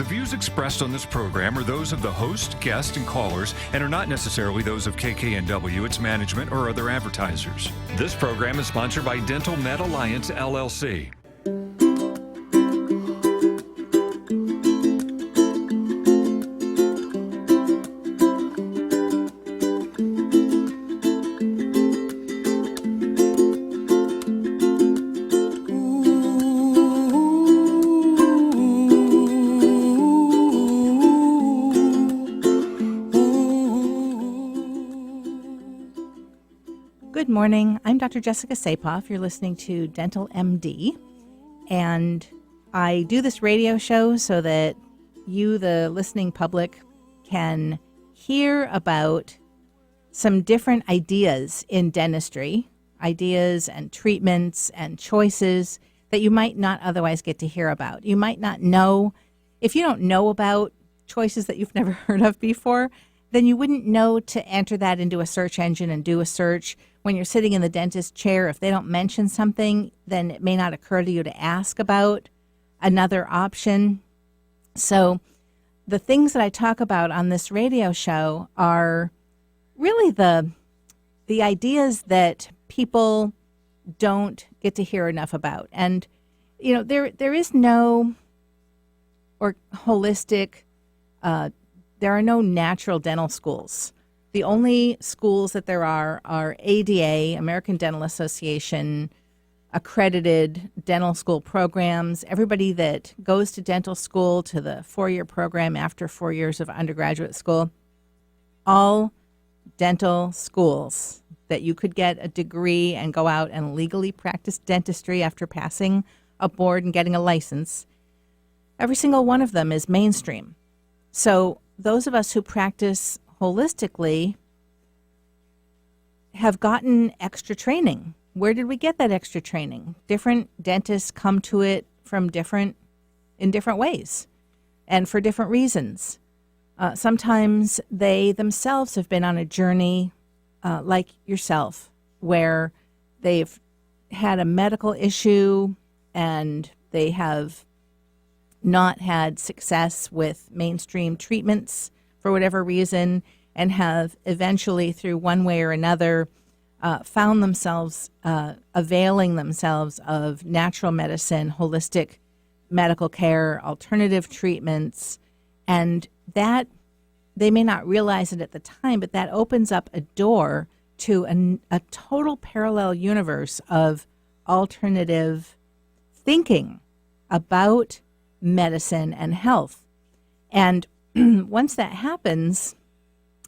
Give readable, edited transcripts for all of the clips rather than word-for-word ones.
The views expressed on this program are those of the host, guest, and callers and are not necessarily those of KKNW, its management, or other advertisers. This program is sponsored by Dental Med Alliance, LLC. Good morning. I'm Dr. Jessica Saepoff. You're listening to Dental MD, and I do this radio show so that you, the listening public, can hear about some different ideas in dentistry, ideas and treatments and choices that you might not otherwise get to hear about. You might not know, if you don't know about choices that you've never heard of before, then you wouldn't know to enter that into a search engine and do a search. When you're sitting in the dentist chair, if they don't mention something, then it may not occur to you to ask about another option. So the things that I talk about on this radio show are really the ideas that people don't get to hear enough about. And, you know, there is no or holistic, there are no natural dental schools. The only schools that there are ADA, American Dental Association, accredited dental school programs. Everybody that goes to dental school, to the 4-year program after 4 years of undergraduate school, all dental schools that you could get a degree and go out and legally practice dentistry after passing a board and getting a license, every single one of them is mainstream. So those of us who practice holistically have gotten extra training. Where did we get that extra training? Different dentists come to it in different ways and for different reasons. Sometimes they themselves have been on a journey like yourself, where they've had a medical issue and they have not had success with mainstream treatments for whatever reason, and have eventually, through one way or another, found themselves availing themselves of natural medicine, holistic medical care, alternative treatments, and that they may not realize it at the time, but that opens up a door to a total parallel universe of alternative thinking about medicine and health. And once that happens,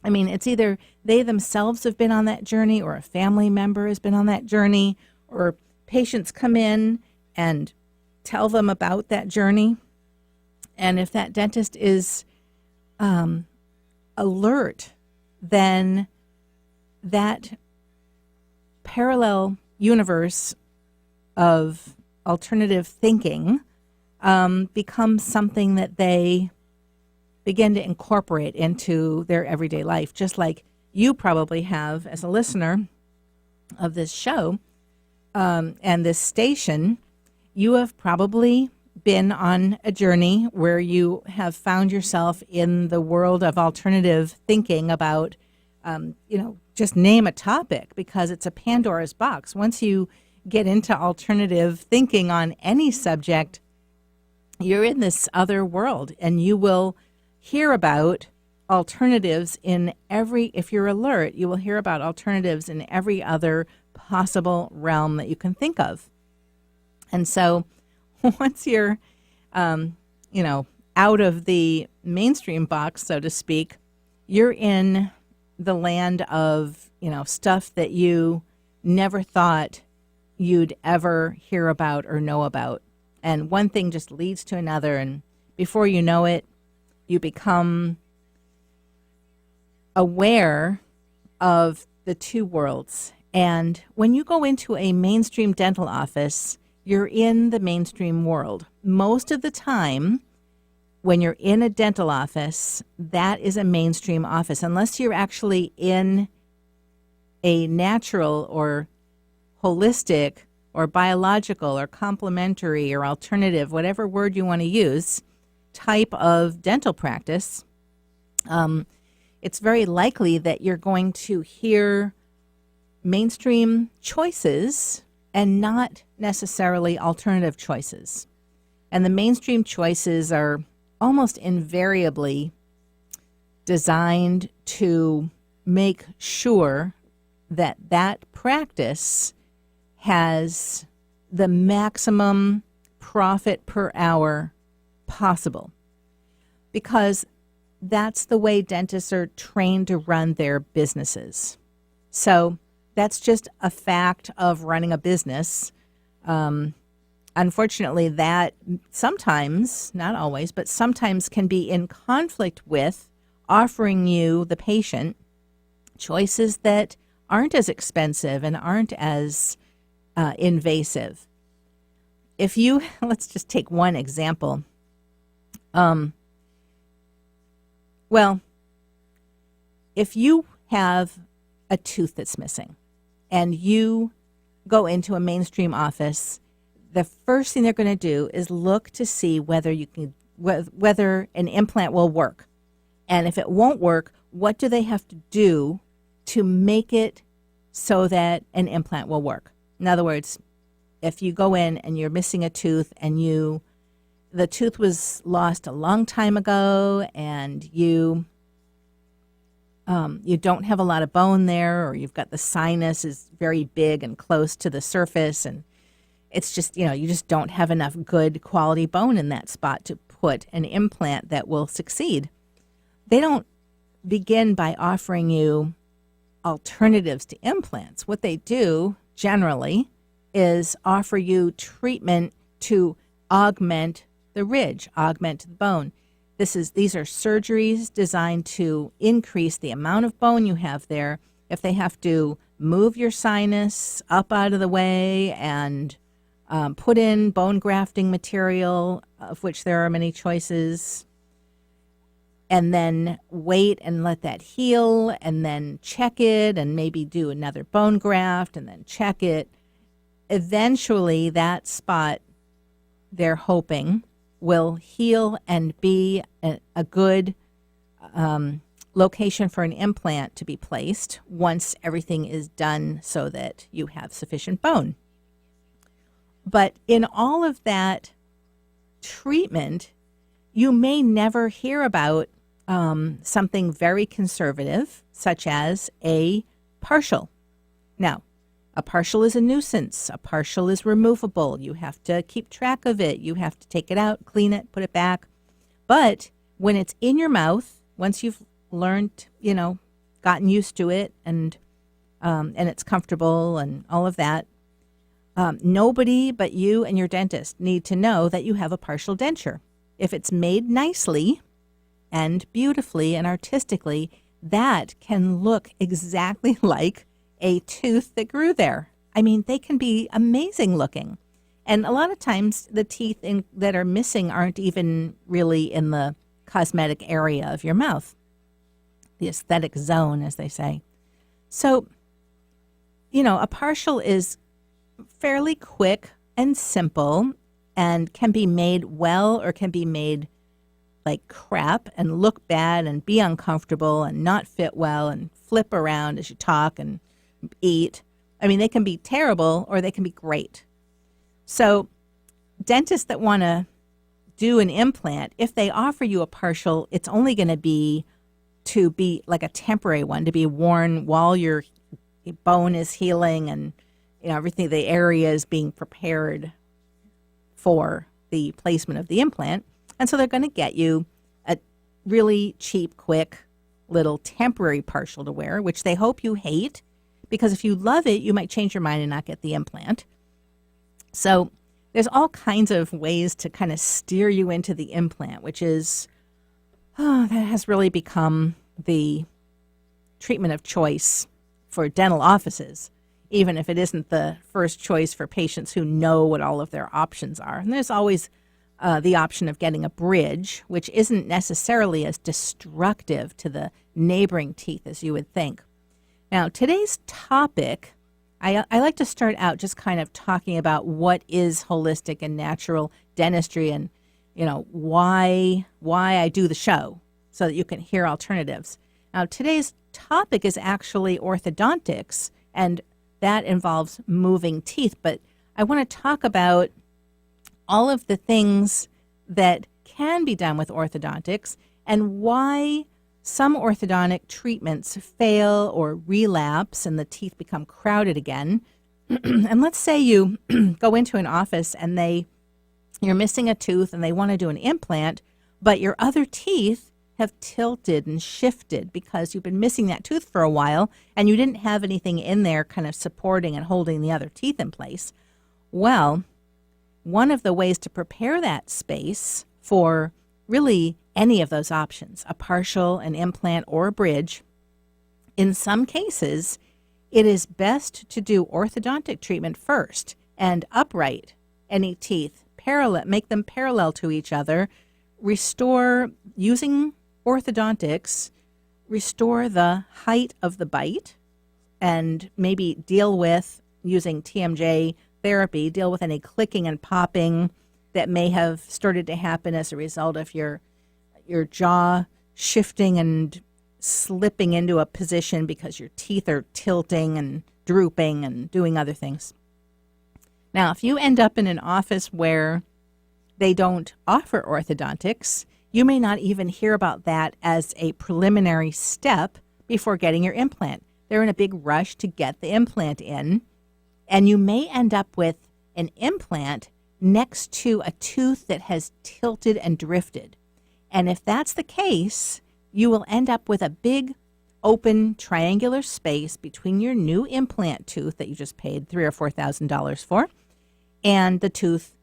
I mean, it's either they themselves have been on that journey or a family member has been on that journey, or patients come in and tell them about that journey. And if that dentist is alert, then that parallel universe of alternative thinking becomes something that they begin to incorporate into their everyday life, just like you probably have as a listener of this show and this station. You have probably been on a journey where you have found yourself in the world of alternative thinking about, just name a topic, because it's a Pandora's box. Once you get into alternative thinking on any subject, you're in this other world, and you will hear about alternatives if you're alert, you will hear about alternatives in every other possible realm that you can think of. And so once you're, out of the mainstream box, so to speak, you're in the land of, stuff that you never thought you'd ever hear about or know about. And one thing just leads to another, and before you know it, you become aware of the two worlds. And when you go into a mainstream dental office, you're in the mainstream world. Most of the time, when you're in a dental office, that is a mainstream office, unless you're actually in a natural or holistic or biological or complementary or alternative, whatever word you want to use. type of dental practice, it's very likely that you're going to hear mainstream choices and not necessarily alternative choices. And the mainstream choices are almost invariably designed to make sure that that practice has the maximum profit per hour possible, because that's the way dentists are trained to run their businesses. So that's just a fact of running a business. Unfortunately, that sometimes, not always, but sometimes can be in conflict with offering you, the patient, choices that aren't as expensive and aren't as invasive. If you, let's just take one example. Well, if you have a tooth that's missing and you go into a mainstream office, the first thing they're going to do is look to see whether an implant will work. And if it won't work, what do they have to do to make it so that an implant will work? In other words, if you go in and you're missing a tooth and the tooth was lost a long time ago and you don't have a lot of bone there, or you've got the sinus is very big and close to the surface, and it's just, you just don't have enough good quality bone in that spot to put an implant that will succeed. They don't begin by offering you alternatives to implants. What they do generally is offer you treatment to augment the ridge, augment the bone. These are surgeries designed to increase the amount of bone you have there. If they have to move your sinus up out of the way and put in bone grafting material, of which there are many choices, and then wait and let that heal, and then check it, and maybe do another bone graft, and then check it. Eventually, that spot, they're hoping, will heal and be a good location for an implant to be placed once everything is done so that you have sufficient bone. But in all of that treatment, you may never hear about something very conservative, such as a partial. Now, a partial is a nuisance. A partial is removable. You have to keep track of it. You have to take it out, clean it, put it back. But when it's in your mouth, once you've learned, gotten used to it, and it's comfortable and all of that, nobody but you and your dentist need to know that you have a partial denture. If it's made nicely and beautifully and artistically, that can look exactly like a tooth that grew there. I mean, they can be amazing looking. And a lot of times the teeth that are missing aren't even really in the cosmetic area of your mouth, the aesthetic zone, as they say. So, a partial is fairly quick and simple and can be made well or can be made like crap and look bad and be uncomfortable and not fit well and flip around as you talk and eat. I mean, they can be terrible or they can be great. So dentists that want to do an implant, if they offer you a partial, it's only going to be like a temporary one, to be worn while your bone is healing and everything, the area is being prepared for the placement of the implant. And so they're going to get you a really cheap, quick little temporary partial to wear, which they hope you hate, because if you love it, you might change your mind and not get the implant. So there's all kinds of ways to kind of steer you into the implant, which is, that has really become the treatment of choice for dental offices, even if it isn't the first choice for patients who know what all of their options are. And there's always the option of getting a bridge, which isn't necessarily as destructive to the neighboring teeth as you would think. Now, today's topic, I like to start out just kind of talking about what is holistic and natural dentistry, and why I do the show so that you can hear alternatives. Now, today's topic is actually orthodontics, and that involves moving teeth. But I want to talk about all of the things that can be done with orthodontics and why some orthodontic treatments fail or relapse and the teeth become crowded again. And let's say you go into an office and you're missing a tooth and they want to do an implant, but your other teeth have tilted and shifted because you've been missing that tooth for a while and you didn't have anything in there kind of supporting and holding the other teeth in place. Well, one of the ways to prepare that space for really any of those options, a partial, an implant, or a bridge, in some cases, it is best to do orthodontic treatment first and upright any teeth, make them parallel to each other, restore, using orthodontics, restore the height of the bite, and maybe deal with, using TMJ therapy, deal with any clicking and popping that may have started to happen as a result of your jaw shifting and slipping into a position because your teeth are tilting and drooping and doing other things. Now, if you end up in an office where they don't offer orthodontics, you may not even hear about that as a preliminary step before getting your implant. They're in a big rush to get the implant in, and you may end up with an implant next to a tooth that has tilted and drifted. And if that's the case, you will end up with a big open triangular space between your new implant tooth that you just paid $3,000 or $4,000 for and the tooth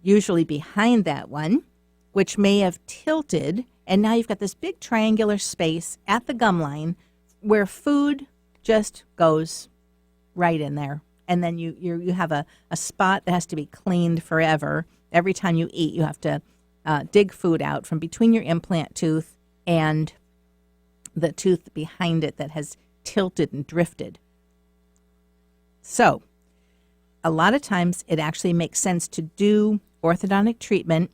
usually behind that one, which may have tilted. And now you've got this big triangular space at the gum line where food just goes right in there. And then you have a spot that has to be cleaned forever. Every time you eat, you have to dig food out from between your implant tooth and the tooth behind it that has tilted and drifted. So a lot of times it actually makes sense to do orthodontic treatment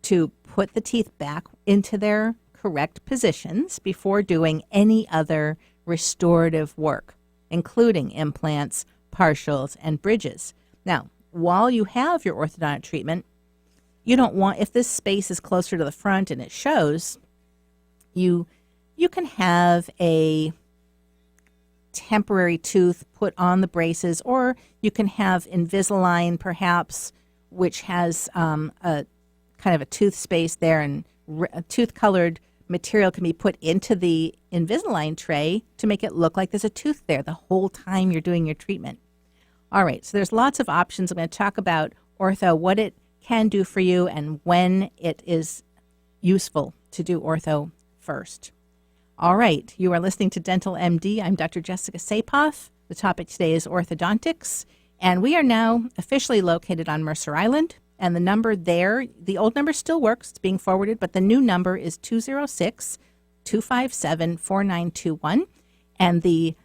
to put the teeth back into their correct positions before doing any other restorative work, including implants, partials, and bridges. Now, while you have your orthodontic treatment, you don't want, if this space is closer to the front and it shows, you can have a temporary tooth put on the braces, or you can have Invisalign perhaps, which has a kind of a tooth space there, and a tooth-colored material can be put into the Invisalign tray to make it look like there's a tooth there the whole time you're doing your treatment. All right, so there's lots of options. I'm going to talk about ortho, what it can do for you, and when it is useful to do ortho first. All right, you are listening to Dental MD. I'm Dr. Jessica Saepoff. The topic today is orthodontics, and we are now officially located on Mercer Island. And the number there, the old number still works, it's being forwarded, but the new number is 206-257-4921. And the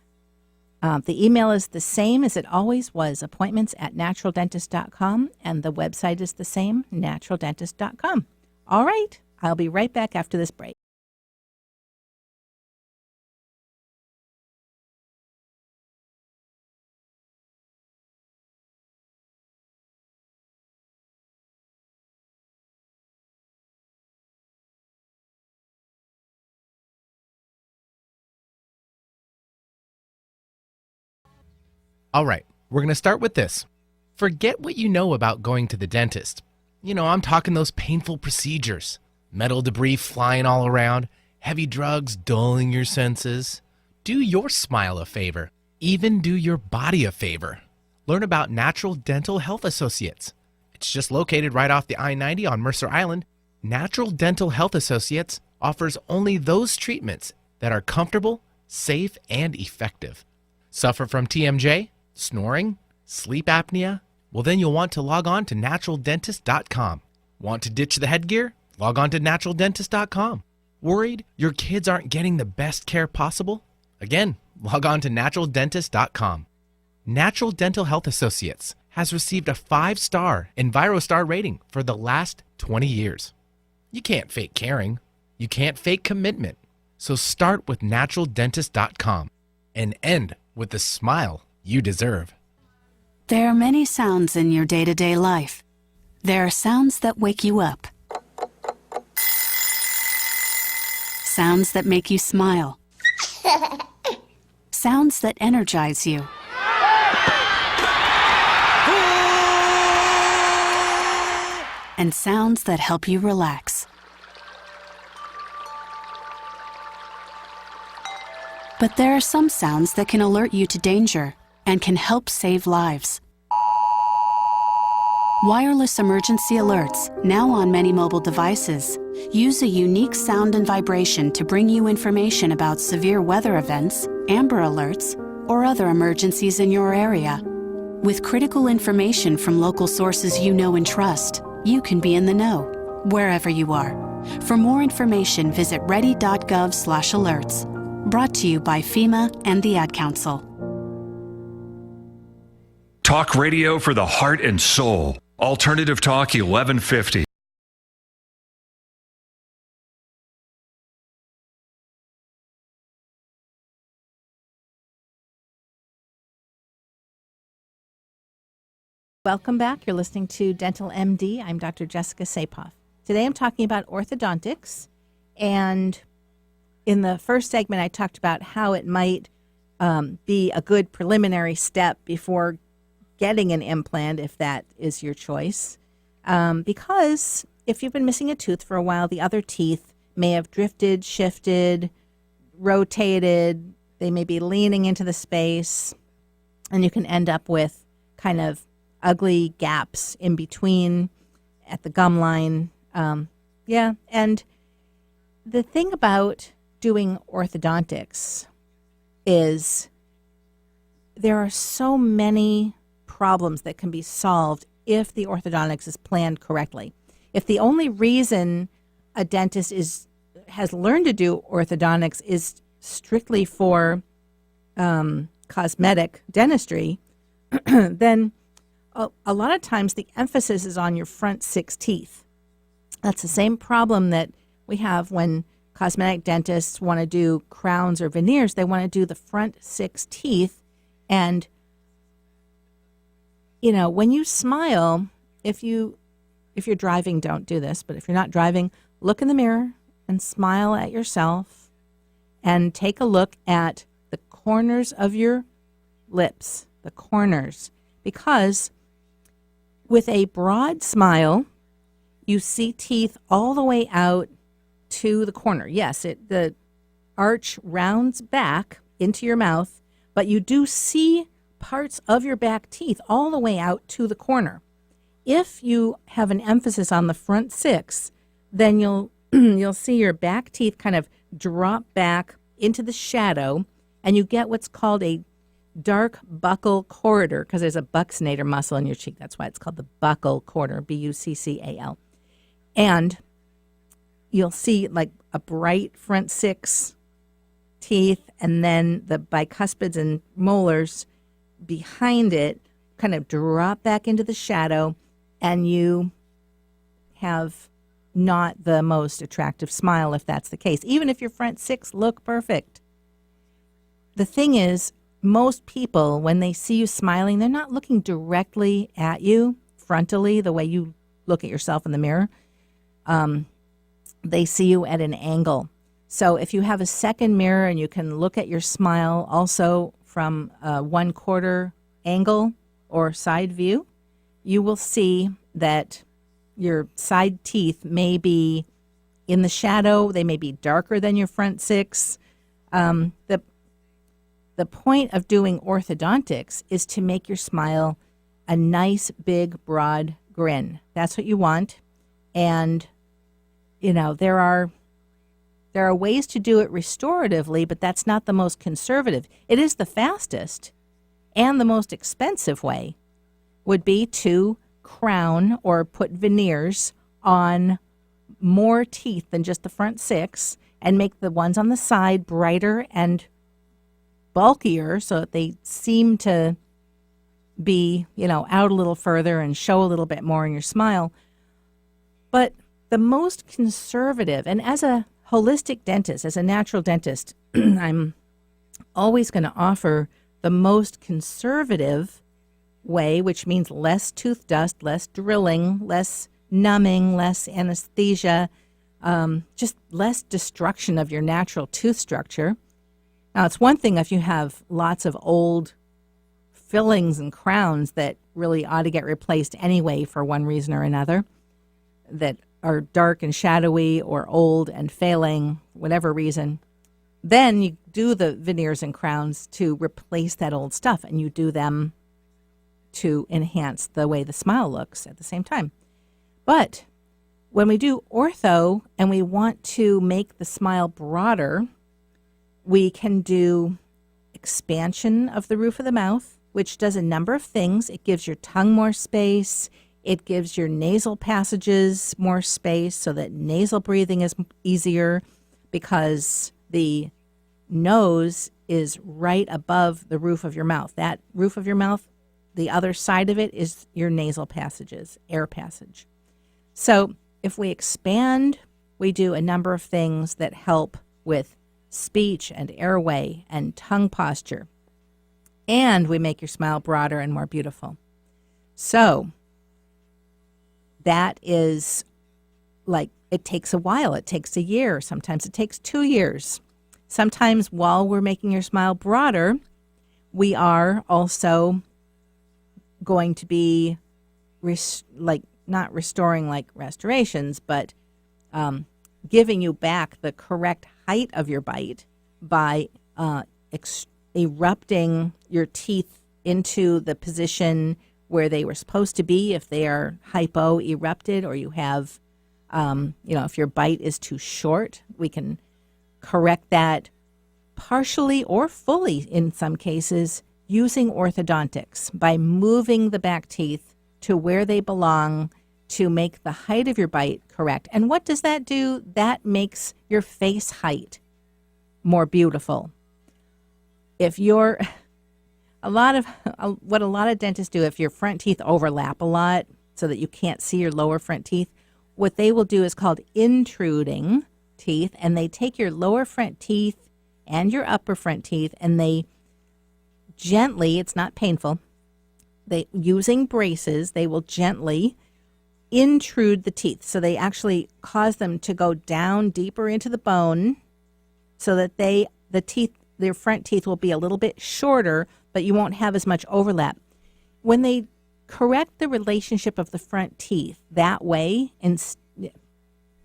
email is the same as it always was, appointments@naturaldentist.com, and the website is the same, naturaldentist.com. All right, I'll be right back after this break. All right, we're going to start with this. Forget what you know about going to the dentist. I'm talking those painful procedures, metal debris flying all around, heavy drugs dulling your senses. Do your smile a favor, even do your body a favor. Learn about Natural Dental Health Associates. It's just located right off the I-90 on Mercer Island. Natural Dental Health Associates offers only those treatments that are comfortable, safe, and effective. Suffer from TMJ? Snoring? Sleep apnea? Well, then you'll want to log on to naturaldentist.com. Want to ditch the headgear? Log on to naturaldentist.com. Worried your kids aren't getting the best care possible? Again, log on to naturaldentist.com. Natural Dental Health Associates has received a 5-star EnviroStar rating for the last 20 years. You can't fake caring. You can't fake commitment. So start with naturaldentist.com and end with the smile you deserve. There are many sounds in your day-to-day life. There are sounds that wake you up. Sounds that make you smile. Sounds that energize you. And sounds that help you relax. But there are some sounds that can alert you to danger and can help save lives. Wireless emergency alerts, now on many mobile devices, use a unique sound and vibration to bring you information about severe weather events, Amber Alerts, or other emergencies in your area. With critical information from local sources you know and trust, you can be in the know, wherever you are. For more information, visit ready.gov/alerts. Brought to you by FEMA and the Ad Council. Talk radio for the heart and soul. Alternative Talk 1150. Welcome back. You're listening to Dental MD. I'm Dr. Jessica Saepoff. Today I'm talking about orthodontics, and in the first segment I talked about how it might be a good preliminary step before getting an implant, if that is your choice, because if you've been missing a tooth for a while, the other teeth may have drifted, shifted, rotated, they may be leaning into the space, and you can end up with kind of ugly gaps in between at the gum line. And the thing about doing orthodontics is there are so many problems that can be solved if the orthodontics is planned correctly. If the only reason a dentist has learned to do orthodontics is strictly for cosmetic dentistry, then a lot of times the emphasis is on your front 6 teeth. That's the same problem that we have when cosmetic dentists want to do crowns or veneers. They want to do the front 6 teeth. And, you know, when you smile, if you're driving, don't do this. But if you're not driving, look in the mirror and smile at yourself and take a look at the corners of your lips, the corners, because with a broad smile, you see teeth all the way out to the corner. Yes, the arch rounds back into your mouth, but you do see parts of your back teeth all the way out to the corner. If you have an emphasis on the front 6, then you'll see your back teeth kind of drop back into the shadow, and you get what's called a dark buccal corridor, because there's a buccinator muscle in your cheek. That's why it's called the buccal corridor, Buccal. And you'll see like a bright front 6 teeth, and then the bicuspids and molars behind it kind of drop back into the shadow, and you have not the most attractive smile if that's the case, even if your front 6 look perfect. The thing is, most people, when they see you smiling, they're not looking directly at you frontally the way you look at yourself in the mirror. They see you at an angle. So if you have a second mirror and you can look at your smile also from a 1/4 angle or side view, you will see that your side teeth may be in the shadow. They may be darker than your front 6. The point of doing orthodontics is to make your smile a nice, big, broad grin. That's what you want. And, you know, there are ways to do it restoratively, but that's not the most conservative. It is the fastest and the most expensive way would be to crown or put veneers on more teeth than just the front 6 and make the ones on the side brighter and bulkier so that they seem to be, you know, out a little further and show a little bit more in your smile. But the most conservative, and as a holistic dentist, as a natural dentist, I'm always going to offer the most conservative way, which means less tooth dust, less drilling, less numbing, less anesthesia, just less destruction of your natural tooth structure. Now, it's one thing if you have lots of old fillings and crowns that really ought to get replaced anyway for one reason or another, that are dark and shadowy or old and failing, whatever reason. Then you do the veneers and crowns to replace that old stuff, and you do them to enhance the way the smile looks at the same time. But when we do ortho and we want to make the smile broader, we can do expansion of the roof of the mouth, which does a number of things. It gives your tongue more space. It gives your nasal passages more space so that nasal breathing is easier, because the nose is right above the roof of your mouth. That roof of your mouth, the other side of it is your nasal passages, air passage. So if we expand, we do a number of things that help with speech and airway and tongue posture. And we make your smile broader and more beautiful. So that is like, it takes a while. It takes a year. Sometimes it takes 2 years. Sometimes while we're making your smile broader, we are also going to be not restoring like restorations, but giving you back the correct height of your bite by erupting your teeth into the position where they were supposed to be. If they are hypo-erupted, or you have, if your bite is too short, we can correct that partially or fully in some cases using orthodontics by moving the back teeth to where they belong to make the height of your bite correct. And what does that do? That makes your face height more beautiful. If you're what a lot of dentists do, if your front teeth overlap a lot so that you can't see your lower front teeth, what they will do is called intruding teeth, and they take your lower front teeth and your upper front teeth, and they gently, it's not painful, using braces, they will gently intrude the teeth. So they actually cause them to go down deeper into the bone so that their front teeth will be a little bit shorter, but you won't have as much overlap. When they correct the relationship of the front teeth that way,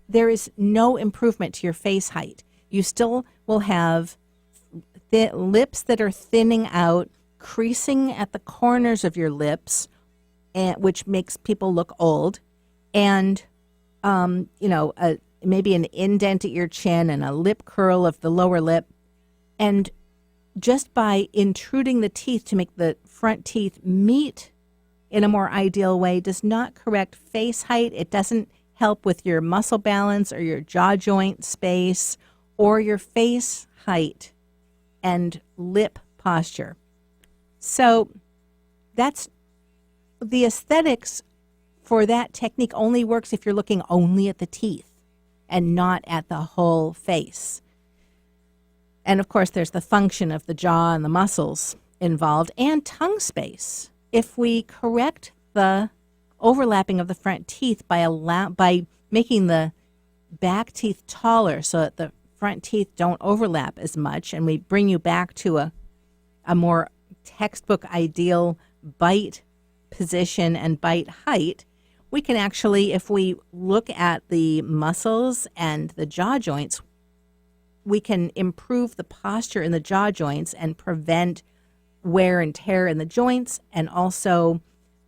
there is no improvement to your face height. You still will have lips that are thinning out, creasing at the corners of your lips, which makes people look old, and maybe an indent at your chin and a lip curl of the lower lip. And just by intruding the teeth to make the front teeth meet in a more ideal way does not correct face height. It doesn't help with your muscle balance or your jaw joint space or your face height and lip posture. So that's the aesthetics for that technique only works if you're looking only at the teeth and not at the whole face. And of course, there's the function of the jaw and the muscles involved, and tongue space. If we correct the overlapping of the front teeth by making the back teeth taller so that the front teeth don't overlap as much, and we bring you back to a more textbook ideal bite position and bite height, we can actually, if we look at the muscles and the jaw joints, we can improve the posture in the jaw joints and prevent wear and tear in the joints, and also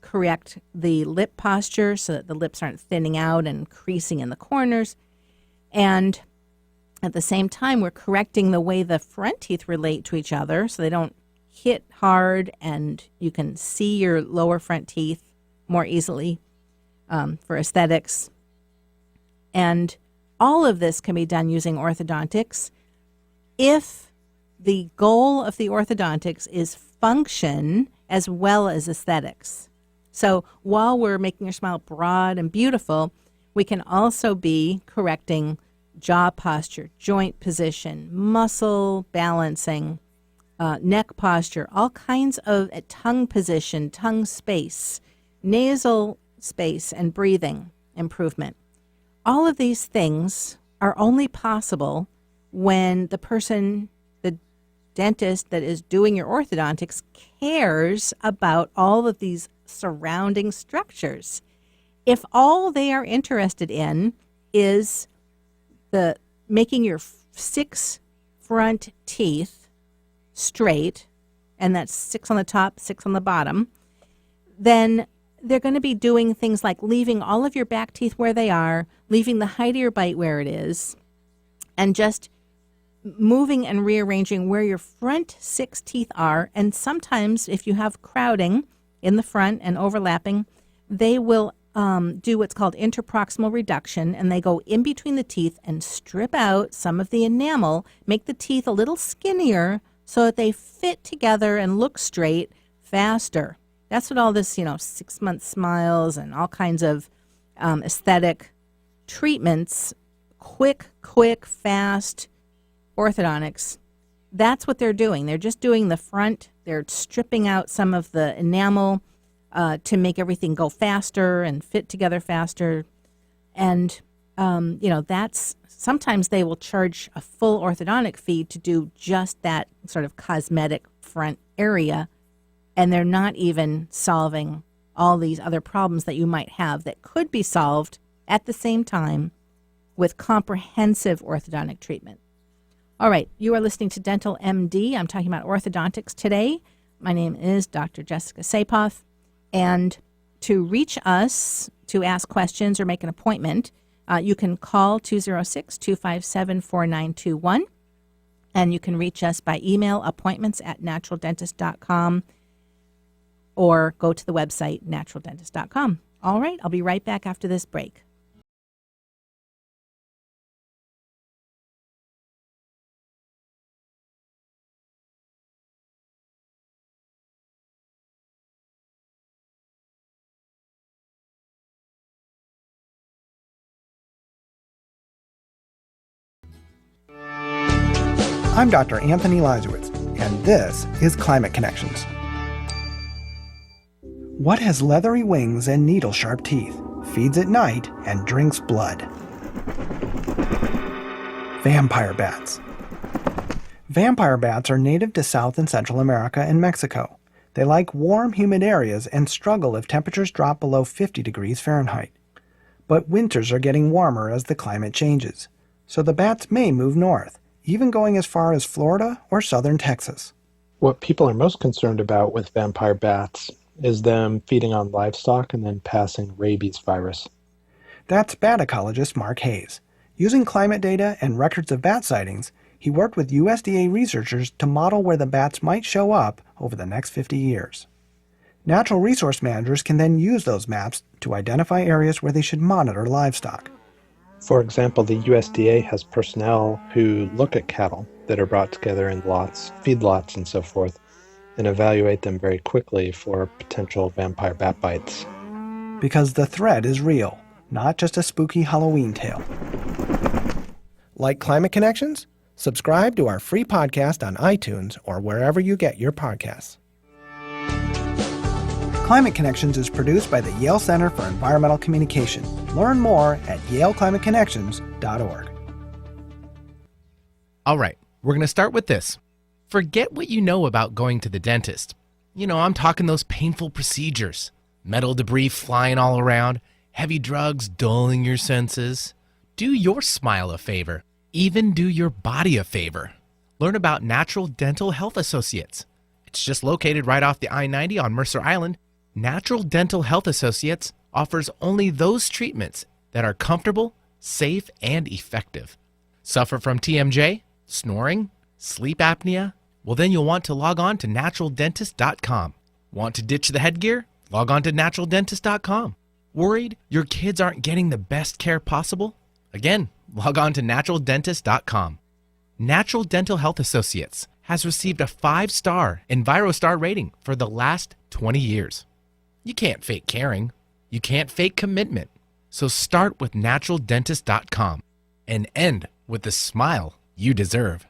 correct the lip posture so that the lips aren't thinning out and creasing in the corners. And at the same time, we're correcting the way the front teeth relate to each other so they don't hit hard, and you can see your lower front teeth more easily for aesthetics. And all of this can be done using orthodontics if the goal of the orthodontics is function as well as aesthetics. So while we're making your smile broad and beautiful, We can also be correcting jaw posture, joint position, muscle balancing, neck posture, all kinds of tongue position, tongue space, nasal space, and breathing improvement. All of these things are only possible when the person, the dentist that is doing your orthodontics, cares about all of these surrounding structures. If all they are interested in is the making your 6 front teeth straight, and that's 6 on the top, 6 on the bottom, then they're going to be doing things like leaving all of your back teeth where they are, leaving the height of your bite where it is, and just moving and rearranging where your front 6 teeth are. And sometimes if you have crowding in the front and overlapping, they will do what's called interproximal reduction, and they go in between the teeth and strip out some of the enamel, make the teeth a little skinnier so that they fit together and look straight faster. That's what all this, 6-month smiles and all kinds of aesthetic treatments, quick, fast orthodontics, that's what they're doing. They're just doing the front. They're stripping out some of the enamel to make everything go faster and fit together faster. And, that's sometimes they will charge a full orthodontic fee to do just that sort of cosmetic front area. And they're not even solving all these other problems that you might have that could be solved at the same time with comprehensive orthodontic treatment. All right, you are listening to Dental MD. I'm talking about orthodontics today. My name is Dr. Jessica Saepoff. And to reach us, to ask questions or make an appointment, you can call 206-257-4921. And you can reach us by email, appointments@naturaldentist.com, or go to the website, naturaldentist.com. All right, I'll be right back after this break. I'm Dr. Anthony Lazowitz, and this is Climate Connections. What has leathery wings and needle-sharp teeth, feeds at night, and drinks blood? Vampire bats. Vampire bats are native to South and Central America and Mexico. They like warm, humid areas and struggle if temperatures drop below 50 degrees Fahrenheit. But winters are getting warmer as the climate changes, so the bats may move north, even going as far as Florida or southern Texas. What people are most concerned about with vampire bats is them feeding on livestock and then passing rabies virus. That's bat ecologist Mark Hayes. Using climate data and records of bat sightings, he worked with USDA researchers to model where the bats might show up over the next 50 years. Natural resource managers can then use those maps to identify areas where they should monitor livestock. For example, the USDA has personnel who look at cattle that are brought together in lots, feedlots, and so forth, and evaluate them very quickly for potential vampire bat bites. Because the threat is real, not just a spooky Halloween tale. Like Climate Connections? Subscribe to our free podcast on iTunes or wherever you get your podcasts. Climate Connections is produced by the Yale Center for Environmental Communication. Learn more at yaleclimateconnections.org. All right, we're going to start with this. Forget what you know about going to the dentist. I'm talking those painful procedures, metal debris flying all around, heavy drugs dulling your senses. Do your smile a favor. Even do your body a favor. Learn about Natural Dental Health Associates. It's just located right off the I-90 on Mercer Island. Natural Dental Health Associates offers only those treatments that are comfortable, safe, and effective. Suffer from TMJ, snoring, sleep apnea? Well, then you'll want to log on to naturaldentist.com. Want to ditch the headgear? Log on to naturaldentist.com. Worried your kids aren't getting the best care possible? Again, log on to naturaldentist.com. Natural Dental Health Associates has received a 5-star EnviroStar rating for the last 20 years. You can't fake caring. You can't fake commitment. So start with naturaldentist.com and end with the smile you deserve.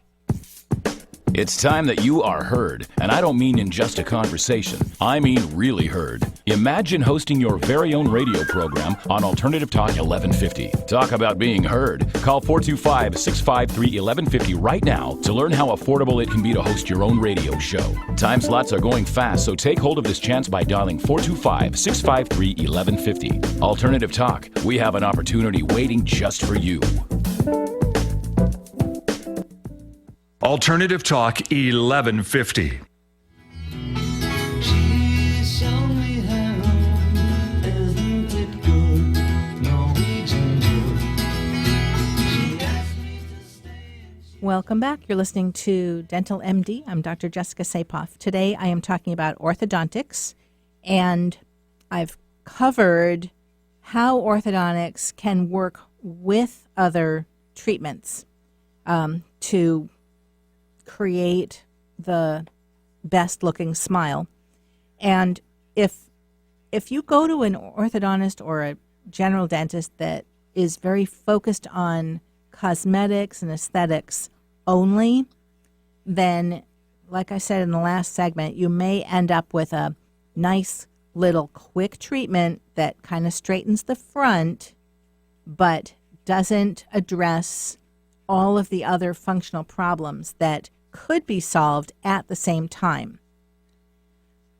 It's time that you are heard, and I don't mean in just a conversation. I mean really heard. Imagine hosting your very own radio program on Alternative Talk 1150. Talk about being heard. Call 425-653-1150 right now to learn how affordable it can be to host your own radio show. Time slots are going fast, so take hold of this chance by dialing 425-653-1150. Alternative Talk, we have an opportunity waiting just for you. Alternative Talk 1150. Welcome back. You're listening to Dental MD. I'm Dr. Jessica Saepoff. Today I am talking about orthodontics, and I've covered how orthodontics can work with other treatments to create the best looking smile. And if you go to an orthodontist or a general dentist that is very focused on cosmetics and aesthetics only, then, like I said in the last segment, you may end up with a nice little quick treatment that kind of straightens the front but doesn't address all of the other functional problems that could be solved at the same time.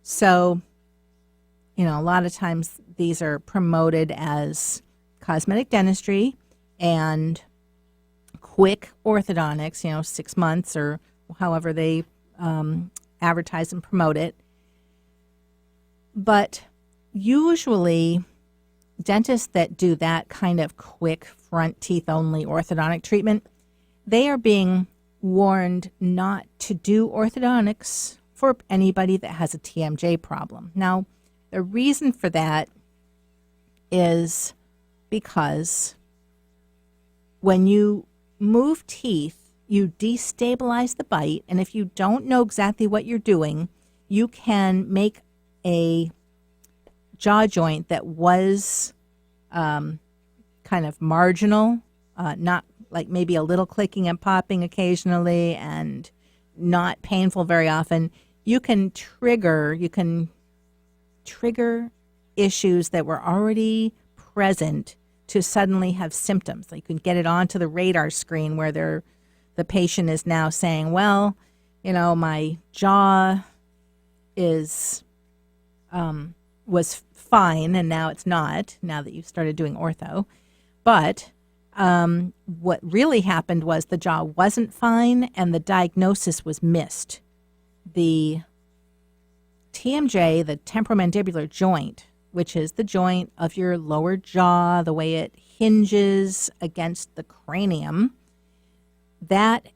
So, a lot of times these are promoted as cosmetic dentistry and quick orthodontics, 6 months or however they advertise and promote it. But usually dentists that do that kind of quick front teeth only orthodontic treatment, they are being warned not to do orthodontics for anybody that has a TMJ problem. Now, the reason for that is because when you move teeth, you destabilize the bite, and if you don't know exactly what you're doing, you can make a jaw joint that was kind of marginal, not like maybe a little clicking and popping occasionally and not painful very often. You can trigger issues that were already present to suddenly have symptoms. Like you can get it onto the radar screen where the patient is now saying, well, my jaw was fine and now it's not, now that you've started doing ortho. But what really happened was the jaw wasn't fine and the diagnosis was missed. The TMJ, the temporomandibular joint, which is the joint of your lower jaw, the way it hinges against the cranium, that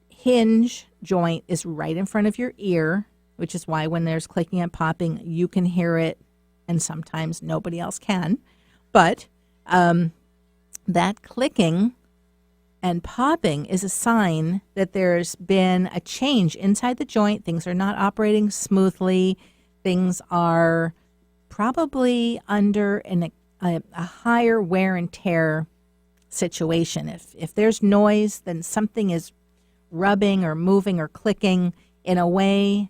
hinge joint is right in front of your ear, which is why when there's clicking and popping, you can hear it and sometimes nobody else can. But that clicking and popping is a sign that there's been a change inside the joint. Things are not operating smoothly. Things are probably under a higher wear and tear situation. If there's noise, then something is rubbing or moving or clicking in a way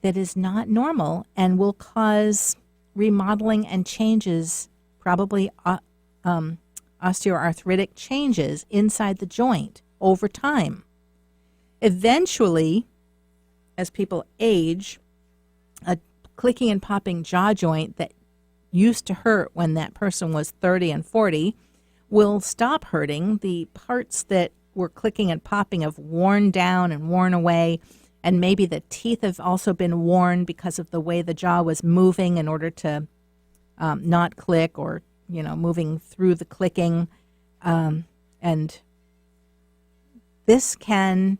that is not normal and will cause remodeling and changes, probably osteoarthritic changes inside the joint over time. Eventually, as people age, a clicking and popping jaw joint that used to hurt when that person was 30 and 40 will stop hurting. The parts that were clicking and popping have worn down and worn away, and maybe the teeth have also been worn because of the way the jaw was moving in order to not click or moving through the clicking. And this can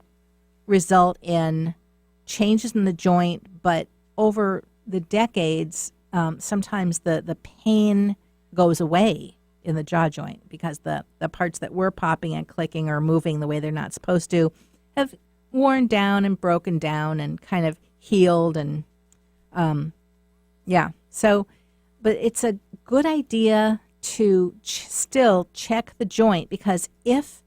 result in changes in the joint, but over the decades, sometimes the pain goes away in the jaw joint because the parts that were popping and clicking or moving the way they're not supposed to have worn down and broken down and kind of healed. And but it's a good idea to still check the joint, because if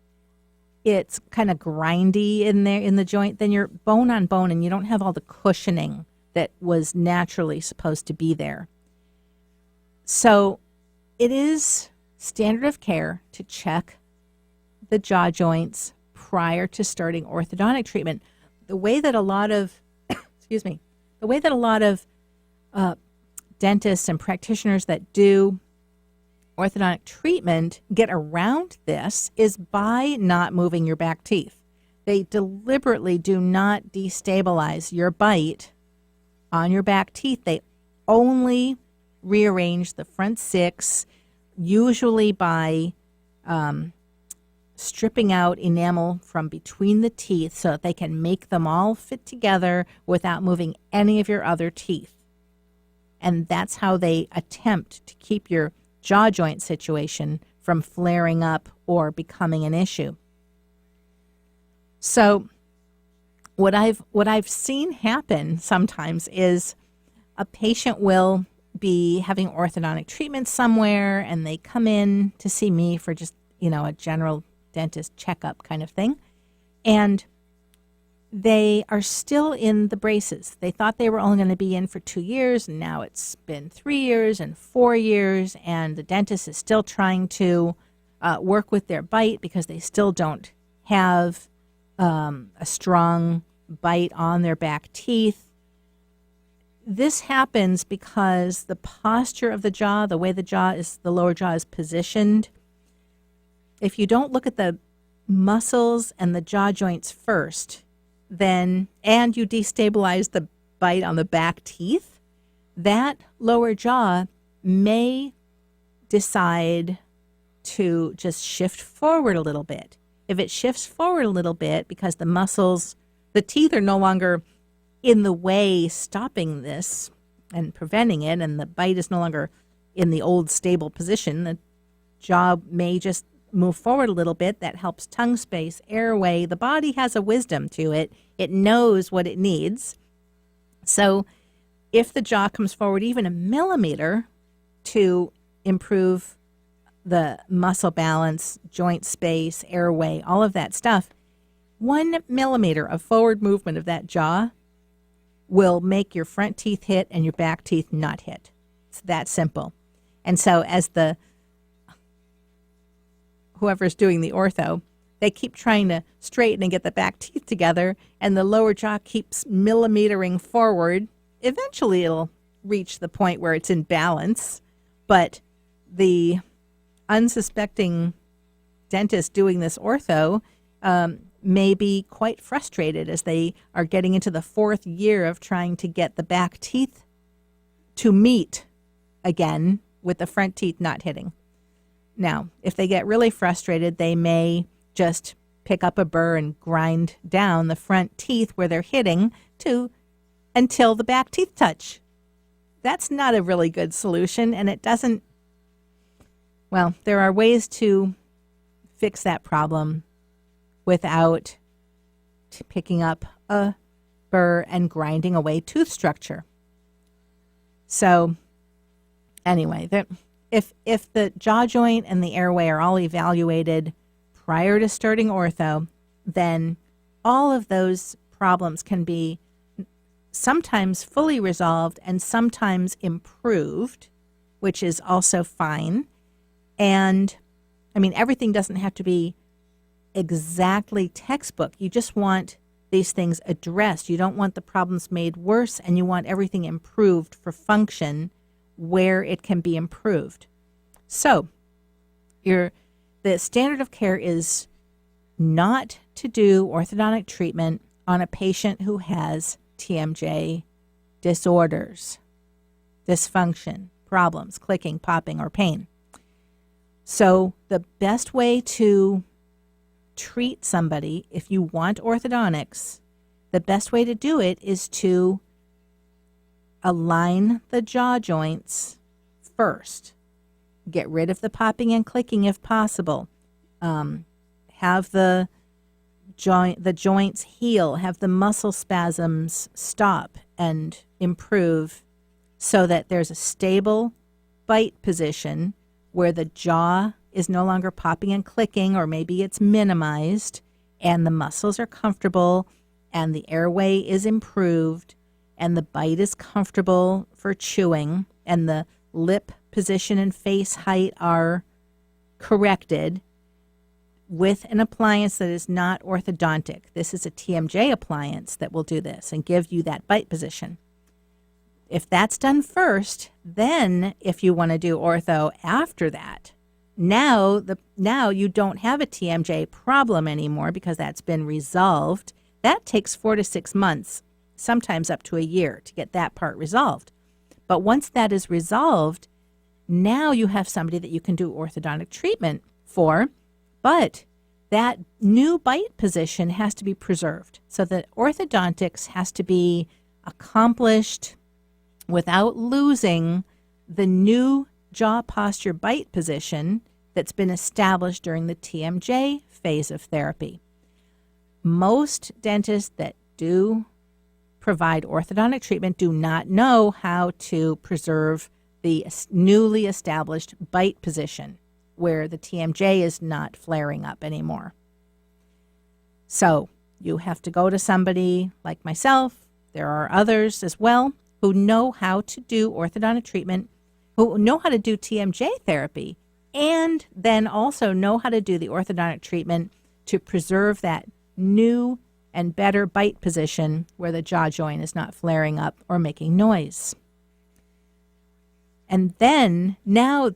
it's kind of grindy in there in the joint, then you're bone on bone and you don't have all the cushioning that was naturally supposed to be there. So it is standard of care to check the jaw joints prior to starting orthodontic treatment. The way that a lot of, dentists and practitioners that do orthodontic treatment get around this is by not moving your back teeth. They deliberately do not destabilize your bite on your back teeth. They only rearrange the front six, usually by stripping out enamel from between the teeth so that they can make them all fit together without moving any of your other teeth. And that's how they attempt to keep your jaw joint situation from flaring up or becoming an issue. So what I've seen happen sometimes is a patient will be having orthodontic treatment somewhere, and they come in to see me for just, a general dentist checkup kind of thing. And they are still in the braces. They thought they were only going to be in for 2 years, and now it's been 3 years and 4 years, and the dentist is still trying to work with their bite because they still don't have a strong bite on their back teeth. This happens because the posture of the jaw, the way the lower jaw is positioned, if you don't look at the muscles and the jaw joints first, and you destabilize the bite on the back teeth, that lower jaw may decide to just shift forward a little bit. If it shifts forward a little bit because the teeth are no longer in the way stopping this and preventing it, and the bite is no longer in the old stable position, the jaw may just move forward a little bit. That helps tongue space, airway. The body has a wisdom to it. It knows what it needs. So if the jaw comes forward even a millimeter to improve the muscle balance, joint space, airway, all of that stuff, 1 millimeter of forward movement of that jaw will make your front teeth hit and your back teeth not hit. It's that simple. And so as whoever's doing the ortho, they keep trying to straighten and get the back teeth together, and the lower jaw keeps millimetering forward. Eventually it'll reach the point where it's in balance, but the unsuspecting dentist doing this ortho may be quite frustrated as they are getting into the 4th year of trying to get the back teeth to meet again with the front teeth not hitting. Now, if they get really frustrated, they may just pick up a burr and grind down the front teeth where they're hitting until the back teeth touch. That's not a really good solution, and it doesn't. Well, there are ways to fix that problem without picking up a burr and grinding away tooth structure. So, anyway, if the jaw joint and the airway are all evaluated prior to starting ortho, then all of those problems can be sometimes fully resolved and sometimes improved, which is also fine. And, everything doesn't have to be exactly textbook. You just want these things addressed. You don't want the problems made worse, and you want everything improved for function where it can be improved. So, the standard of care is not to do orthodontic treatment on a patient who has TMJ disorders, dysfunction, problems, clicking, popping, or pain. So the best way to treat somebody, if you want orthodontics, the best way to do it is to align the jaw joints first. Get rid of the popping and clicking if possible. Have the joints heal. Have the muscle spasms stop and improve so that there's a stable bite position where the jaw is no longer popping and clicking, or maybe it's minimized, and the muscles are comfortable, and the airway is improved, and the bite is comfortable for chewing, and the lip position and face height are corrected with an appliance that is not orthodontic. This is a TMJ appliance that will do this and give you that bite position. If that's done first, then if you want to do ortho after that, now you don't have a TMJ problem anymore because that's been resolved. That takes 4 to 6 months, sometimes up to a year, to get that part resolved. But once that is resolved, now you have somebody that you can do orthodontic treatment for, but that new bite position has to be preserved. So the orthodontics has to be accomplished without losing the new jaw posture bite position that's been established during the TMJ phase of therapy. Most dentists that do provide orthodontic treatment do not know how to preserve the newly established bite position where the TMJ is not flaring up anymore. So you have to go to somebody like myself. There are others as well who know how to do orthodontic treatment, who know how to do TMJ therapy, and then also know how to do the orthodontic treatment to preserve that new and better bite position where the jaw joint is not flaring up or making noise. And then now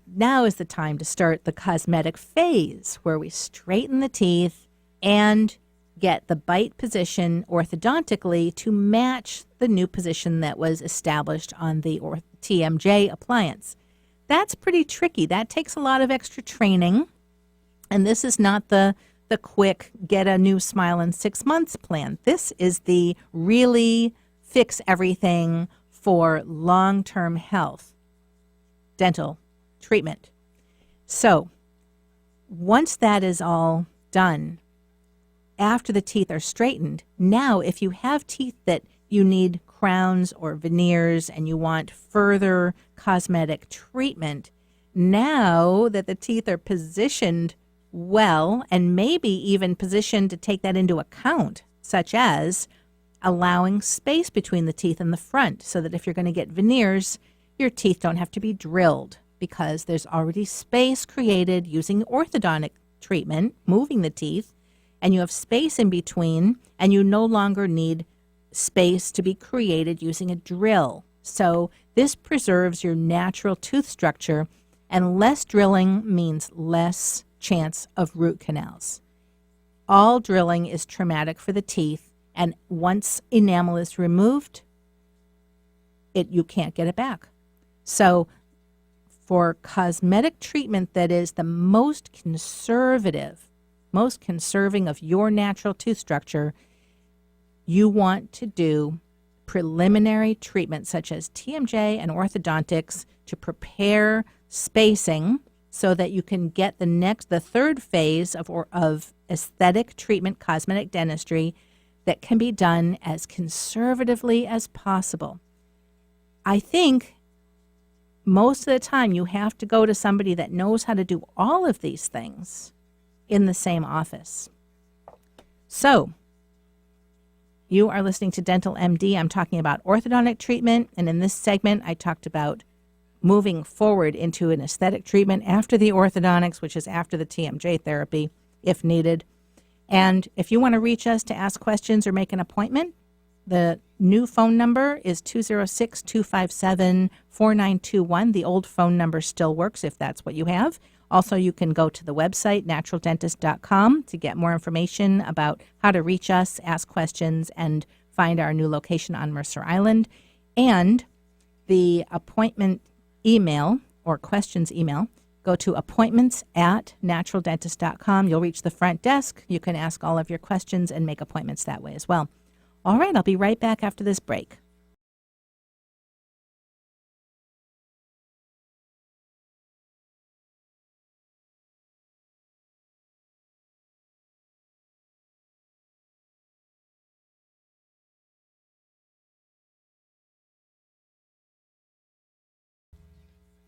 is the time to start the cosmetic phase where we straighten the teeth and get the bite position orthodontically to match the new position that was established on the TMJ appliance. That's pretty tricky. That takes a lot of extra training. And this is not the quick get a new smile in 6 months plan. This is the really fix everything for long-term health dental treatment. So once that is all done, after the teeth are straightened, now if you have teeth that you need crowns or veneers and you want further cosmetic treatment, now that the teeth are positioned well and maybe even positioned to take that into account, such as allowing space between the teeth in the front so that if you're going to get veneers, your teeth don't have to be drilled because there's already space created using orthodontic treatment, moving the teeth, and you have space in between, and you no longer need space to be created using a drill. So this preserves your natural tooth structure, and less drilling means less chance of root canals. All drilling is traumatic for the teeth, and once enamel is removed, you can't get it back. So for cosmetic treatment that is the most conservative, most conserving of your natural tooth structure, you want to do preliminary treatment such as TMJ and orthodontics to prepare spacing so that you can get the third phase of aesthetic treatment, cosmetic dentistry, that can be done as conservatively as possible. I think most of the time you have to go to somebody that knows how to do all of these things in the same office. So, you are listening to Dental MD. I'm talking about orthodontic treatment, and in this segment, I talked about moving forward into an aesthetic treatment after the orthodontics, which is after the TMJ therapy, if needed. And if you want to reach us to ask questions or make an appointment, the new phone number is 206-257-4921. The old phone number still works if that's what you have. Also, you can go to the website, naturaldentist.com, to get more information about how to reach us, ask questions, and find our new location on Mercer Island. And the appointment email or questions email, go to appointments@naturaldentist.com. You'll reach the front desk. You can ask all of your questions and make appointments that way as well. All right, I'll be right back after this break.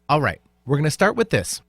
All right, we're going to start with this.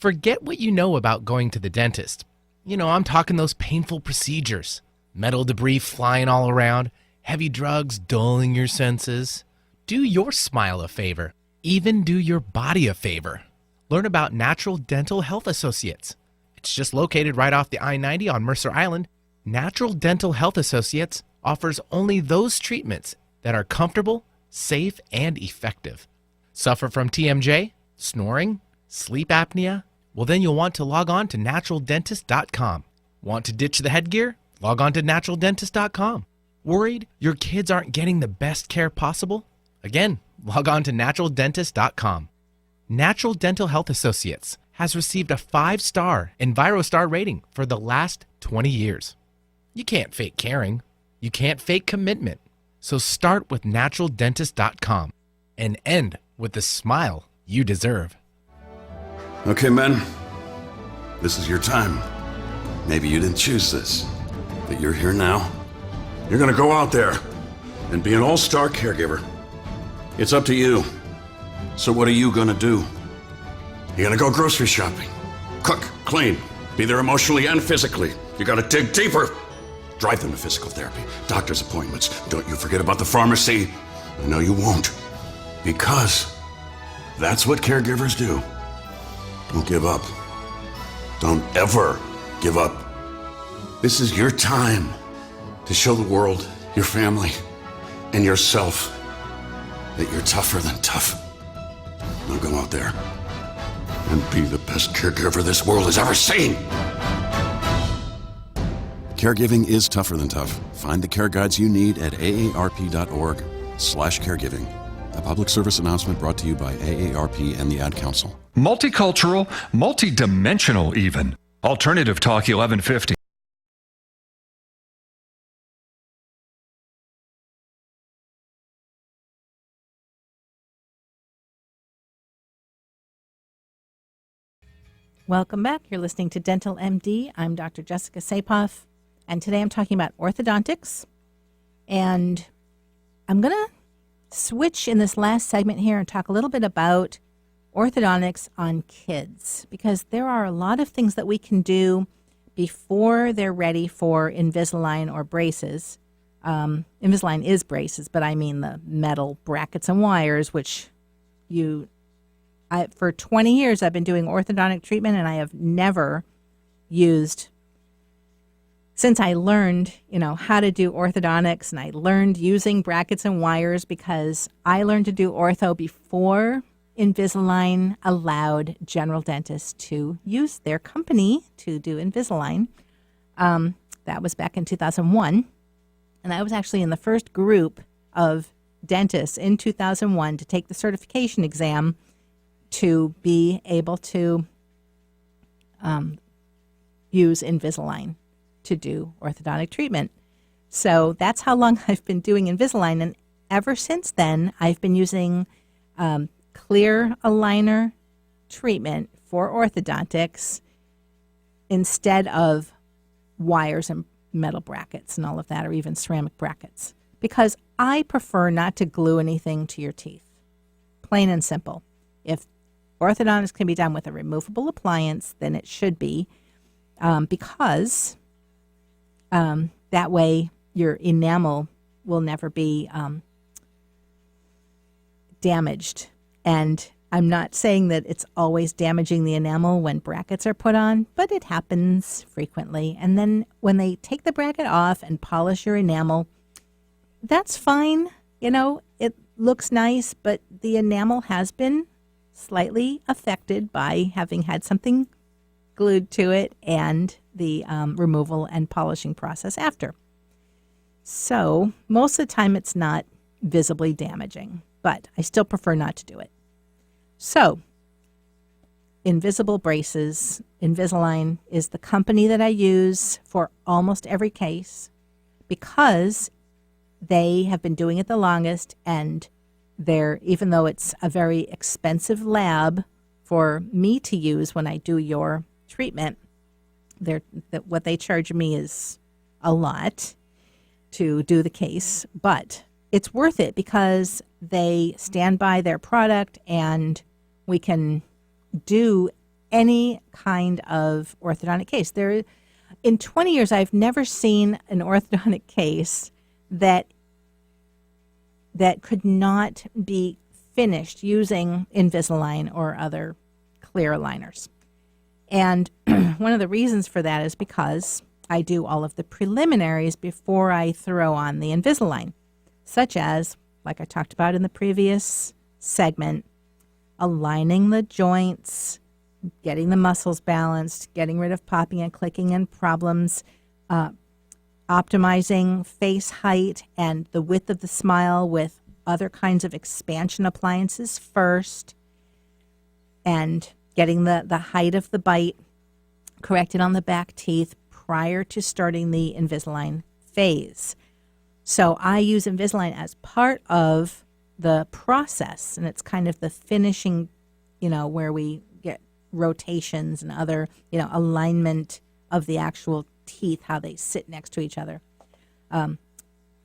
Forget what you know about going to the dentist. I'm talking those painful procedures, metal debris flying all around, heavy drugs dulling your senses. Do your smile a favor. Even do your body a favor. Learn about Natural Dental Health Associates. It's just located right off the I-90 on Mercer Island. Natural Dental Health Associates offers only those treatments that are comfortable, safe, and effective. Suffer from TMJ, snoring, sleep apnea? Well, then you'll want to log on to naturaldentist.com. Want to ditch the headgear? Log on to naturaldentist.com. Worried your kids aren't getting the best care possible? Again, log on to naturaldentist.com. Natural Dental Health Associates has received a 5-star EnviroStar rating for the last 20 years. You can't fake caring. You can't fake commitment. So start with naturaldentist.com and end with the smile you deserve. Okay, men, this is your time. Maybe you didn't choose this, but you're here now. You're gonna go out there and be an all-star caregiver. It's up to you. So what are you gonna do? You're gonna go grocery shopping, cook, clean, be there emotionally and physically. You gotta dig deeper. Drive them to physical therapy, doctor's appointments. Don't you forget about the pharmacy. I know you won't, because that's what caregivers do. Don't give up. Don't ever give up. This is your time to show the world, your family, and yourself that you're tougher than tough. Now go out there and be the best caregiver this world has ever seen. Caregiving is tougher than tough. Find the care guides you need at aarp.org/caregiving. A public service announcement brought to you by AARP and the Ad Council. Multicultural, multidimensional even. Alternative Talk 1150. Welcome back. You're listening to Dental MD. I'm Dr. Jessica Saepoff, and today I'm talking about orthodontics. And I'm going to switch in this last segment here and talk a little bit about orthodontics on kids, because there are a lot of things that we can do before they're ready for Invisalign or braces. Invisalign is braces, but I mean the metal brackets and wires, which for 20 years I've been doing orthodontic treatment, and I have never used, since I learned, how to do orthodontics, and I learned using brackets and wires because I learned to do ortho before Invisalign allowed general dentists to use their company to do Invisalign. That was back in 2001. And I was actually in the first group of dentists in 2001 to take the certification exam to be able to use Invisalign to do orthodontic treatment. So that's how long I've been doing Invisalign. And ever since then, I've been using clear aligner treatment for orthodontics instead of wires and metal brackets and all of that, or even ceramic brackets, because I prefer not to glue anything to your teeth. Plain and simple. If orthodontics can be done with a removable appliance, then it should be, because that way your enamel will never be damaged. And I'm not saying that it's always damaging the enamel when brackets are put on, but it happens frequently. And then when they take the bracket off and polish your enamel, that's fine. It looks nice, but the enamel has been slightly affected by having had something glued to it and the removal and polishing process after. So most of the time it's not visibly damaging, but I still prefer not to do it. So Invisible Braces, Invisalign is the company that I use for almost every case because they have been doing it the longest, and even though it's a very expensive lab for me to use when I do your treatment, what they charge me is a lot to do the case, but it's worth it because they stand by their product, and we can do any kind of orthodontic case. In 20 years, I've never seen an orthodontic case that could not be finished using Invisalign or other clear aligners. And one of the reasons for that is because I do all of the preliminaries before I throw on the Invisalign, such as, like I talked about in the previous segment, aligning the joints, getting the muscles balanced, getting rid of popping and clicking and problems, optimizing face height and the width of the smile with other kinds of expansion appliances first, and getting the height of the bite corrected on the back teeth prior to starting the Invisalign phase. So I use Invisalign as part of the process, and it's kind of the finishing, where we get rotations and other, alignment of the actual teeth, how they sit next to each other,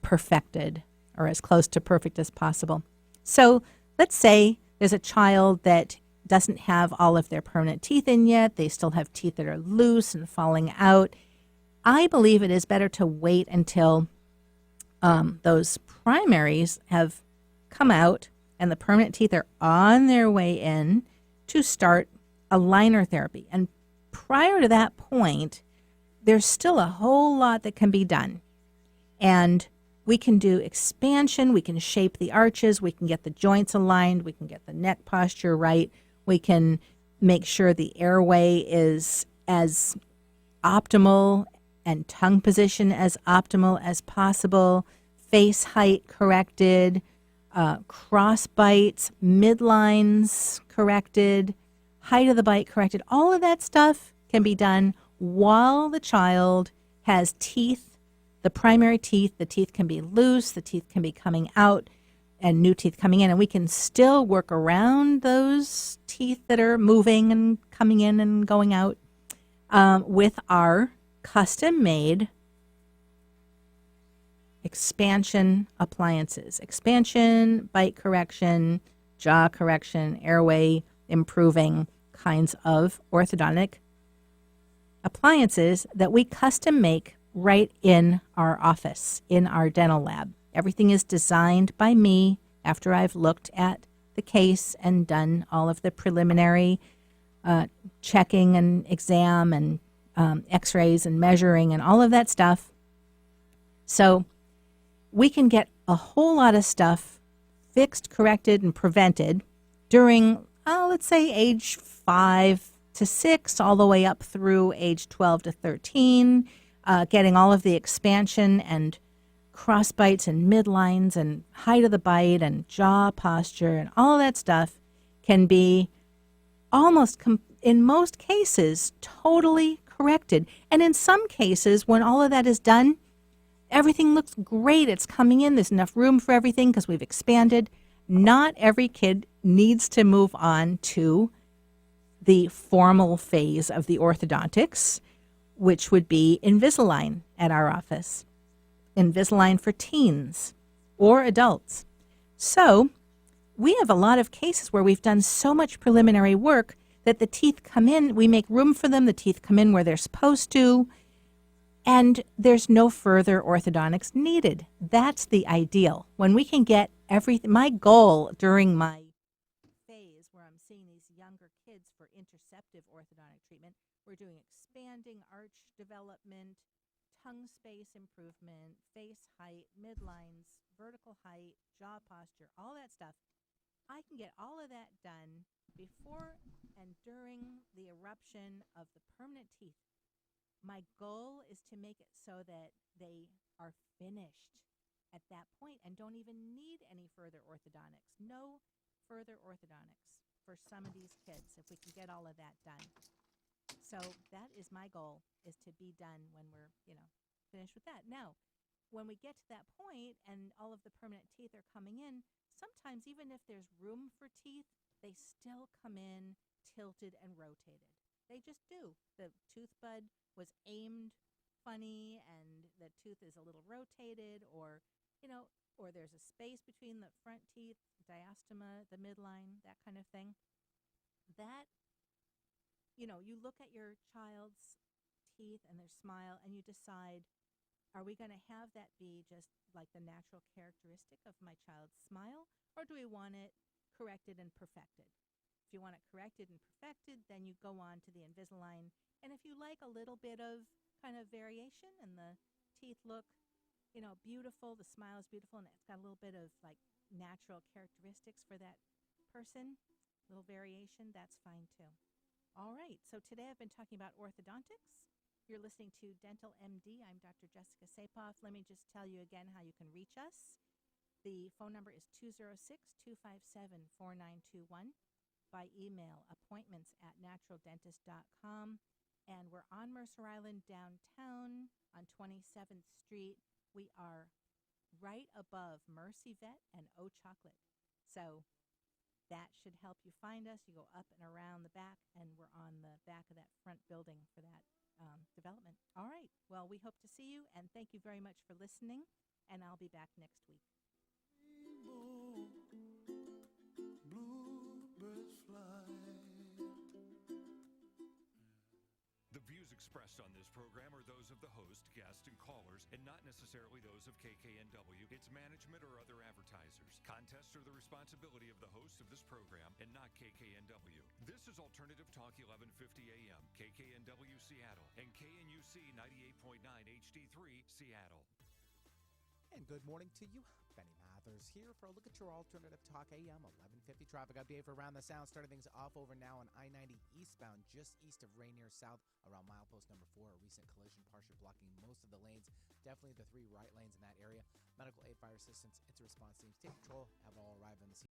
perfected, or as close to perfect as possible. So let's say there's a child that doesn't have all of their permanent teeth in yet. They still have teeth that are loose and falling out. I believe it is better to wait until those primaries have come out and the permanent teeth are on their way in to start aligner therapy. And prior to that point, there's still a whole lot that can be done. And we can do expansion, we can shape the arches, we can get the joints aligned, we can get the neck posture right, we can make sure the airway is as optimal and tongue position as optimal as possible, face height corrected, cross bites, midlines corrected, height of the bite corrected. All of that stuff can be done while the child has teeth. The primary teeth, the teeth can be loose, the teeth can be coming out, and new teeth coming in. And we can still work around those teeth that are moving and coming in and going out with our custom-made expansion appliances. Expansion, bite correction, jaw correction, airway improving kinds of orthodontic appliances that we custom make right in our office, in our dental lab. Everything is designed by me after I've looked at the case and done all of the preliminary checking and exam and x-rays and measuring and all of that stuff. So we can get a whole lot of stuff fixed, corrected, and prevented during, let's say, age 5 to 6, all the way up through age 12 to 13, getting all of the expansion and cross bites and midlines and height of the bite and jaw posture and all of that stuff can be almost, in most cases, totally corrected. And in some cases, when all of that is done, everything looks great. It's coming in. There's enough room for everything because we've expanded. Not every kid needs to move on to the formal phase of the orthodontics, which would be Invisalign at our office. Invisalign for teens or adults. So we have a lot of cases where we've done so much preliminary work that the teeth come in, we make room for them, the teeth come in where they're supposed to, and there's no further orthodontics needed. That's the ideal. When we can get everything, my goal during my phase where I'm seeing these younger kids for interceptive orthodontic treatment, we're doing expanding arch development, tongue space improvement, face height, midlines, vertical height, jaw posture, all that stuff. I can get all of that done before and during the eruption of the permanent teeth. My goal is to make it so that they are finished at that point and don't even need any further orthodontics. No further orthodontics for some of these kids if we can get all of that done. So that is my goal, is to be done when we're, finished with that. Now, when we get to that point and all of the permanent teeth are coming in, sometimes even if there's room for teeth, they still come in tilted and rotated. They just do. The tooth bud was aimed funny and the tooth is a little rotated, or there's a space between the front teeth, diastema, the midline, that kind of thing. That, you look at your child's teeth and their smile and you decide, are we going to have that be just like the natural characteristic of my child's smile, or do we want it corrected and perfected? If you want it corrected and perfected, then you go on to the Invisalign. And if you like a little bit of kind of variation and the teeth look, beautiful, the smile is beautiful, and it's got a little bit of like natural characteristics for that person, little variation, that's fine too. All right, so today I've been talking about orthodontics. You're listening to Dental MD. I'm Dr. Jessica Saepoff. Let me just tell you again how you can reach us. The phone number is 206-257-4921. By email, appointments@naturaldentist.com. And we're on Mercer Island downtown on 27th Street. We are right above Mercy Vet and O Chocolate. So that should help you find us. You go up and around the back, and we're on the back of that front building for that development. All right. Well, we hope to see you, and thank you very much for listening, and I'll be back next week. Bluebirds fly. The views expressed on this program are those of the host, guests, and callers, and not necessarily those of KKNW, its management, or other advertisers. Contests are the responsibility of the host of this program and not KKNW. This is Alternative Talk 1150 AM, KKNW Seattle, and KNUC 98.9 HD3 Seattle. And good morning to you. Benny Mathers here for a look at your Alternative Talk AM 1150 traffic update for Around the Sound. Starting things off over now on I-90 eastbound, just east of Rainier South, around milepost number 4. A recent collision partially blocking most of the lanes. Definitely the 3 right lanes in that area. Medical aid, fire assistance, its response teams take control, have all arrived on the scene.